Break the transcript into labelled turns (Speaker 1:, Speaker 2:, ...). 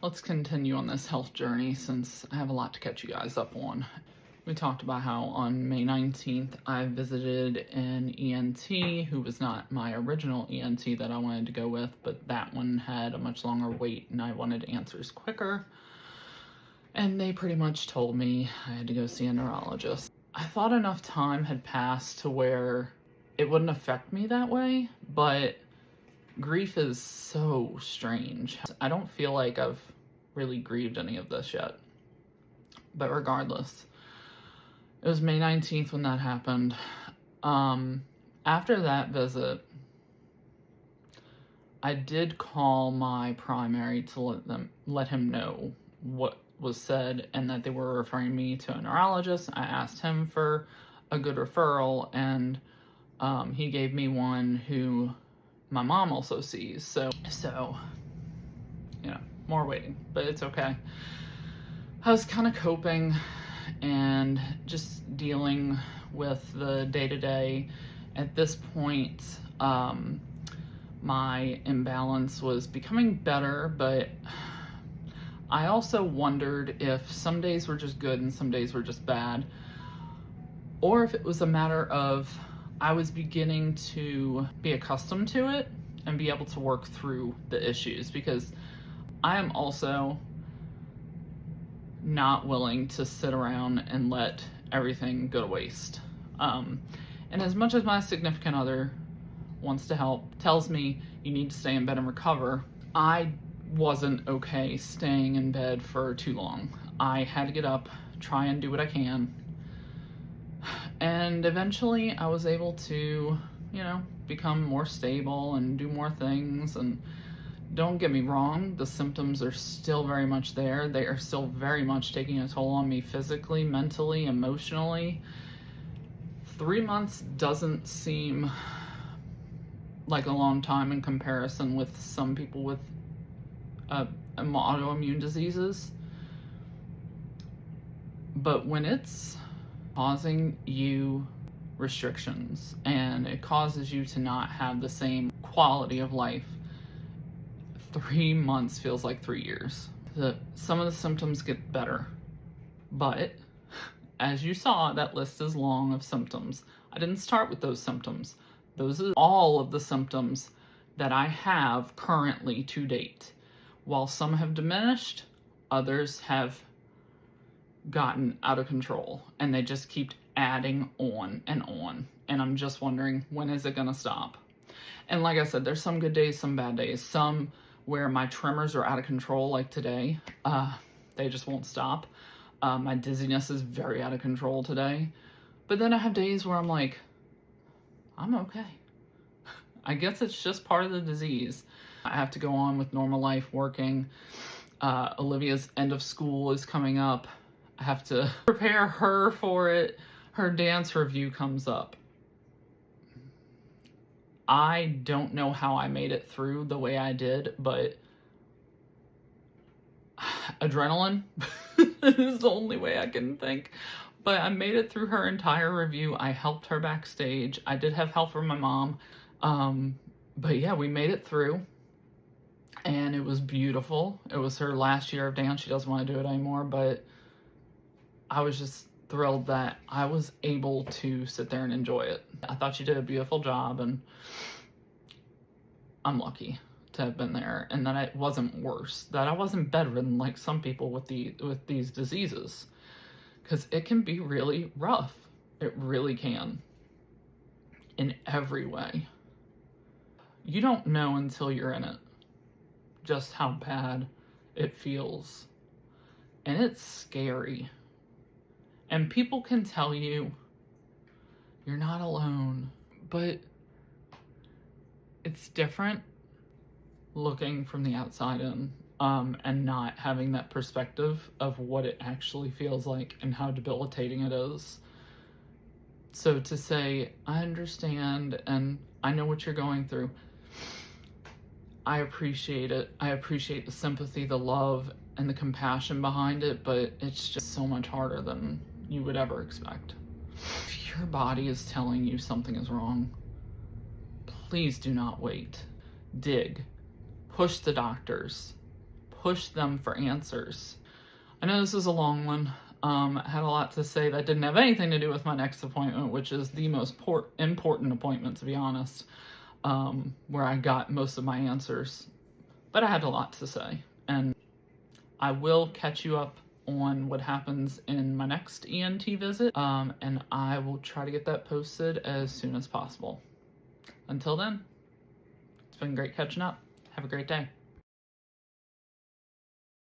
Speaker 1: Let's continue on this health journey since I have a lot to catch you guys up on. We talked about how on May 19th I visited an ENT who was not my original ENT that I wanted to go with, but that one had a much longer wait and I wanted answers quicker. And they pretty much told me I had to go see a neurologist. I thought enough time had passed to where it wouldn't affect me that way, but grief is so strange. I don't feel like I've really grieved any of this yet. But regardless, it was May 19th when that happened. After that visit, I did call my primary to let him know what was said and that they were referring me to a neurologist. I asked him for a good referral, and he gave me one who my mom also sees. So, more waiting, but it's okay. I was kind of coping and just dealing with the day-to-day. At this point, my imbalance was becoming better, but I also wondered if some days were just good and some days were just bad, or if it was a matter of I was beginning to be accustomed to it and be able to work through the issues, because I am also not willing to sit around and let everything go to waste. And as much as my significant other wants to help, tells me you need to stay in bed and recover, I wasn't okay staying in bed for too long. I had to get up, try and do what I can. And eventually I was able to, become more stable and do more things. And don't get me wrong, the symptoms are still very much there. They are still very much taking a toll on me physically, mentally, emotionally. 3 months doesn't seem like a long time in comparison with some people with autoimmune diseases. But when it's causing you restrictions and it causes you to not have the same quality of life, 3 months feels like 3 years. Some of the symptoms get better, but as you saw, that list is long of symptoms. I didn't start with those symptoms. Those are all of the symptoms that I have currently to date. While some have diminished, others have gotten out of control, and they just keep adding on and on. And I'm just wondering, when is it gonna stop? And like I said, there's some good days, some bad days, some where my tremors are out of control, like today. They just won't stop. My dizziness is very out of control today. But then I have days where I'm like, I'm okay. I guess it's just part of the disease. I have to go on with normal life, working. Olivia's end of school is coming up. I have to prepare her for it. Her dance review comes up. I don't know how I made it through the way I did, but adrenaline is the only way I can think. But I made it through her entire review. I helped her backstage. I did have help from my mom. But yeah, we made it through. And it was beautiful. It was her last year of dance. She doesn't want to do it anymore, but I was just thrilled that I was able to sit there and enjoy it. I thought she did a beautiful job, and I'm lucky to have been there, and that it wasn't worse, that I wasn't bedridden like some people with these diseases, because it can be really rough. It really can, in every way. You don't know until you're in it just how bad it feels, and it's scary. And people can tell you you're not alone, but it's different looking from the outside in, and not having that perspective of what it actually feels like and how debilitating it is. So to say, I understand and I know what you're going through, I appreciate it. I appreciate the sympathy, the love, and the compassion behind it, but it's just so much harder than you would ever expect. If your body is telling you something is wrong, please do not wait. Dig. Push the doctors. push them for answers. I know this is a long one. I had a lot to say that didn't have anything to do with my next appointment, which is the most important appointment, to be honest, where I got most of my answers. But I had a lot to say, and I will catch you up on what happens in my next ENT visit, and I will try to get that posted as soon as possible. Until then, it's been great catching up. Have a great day.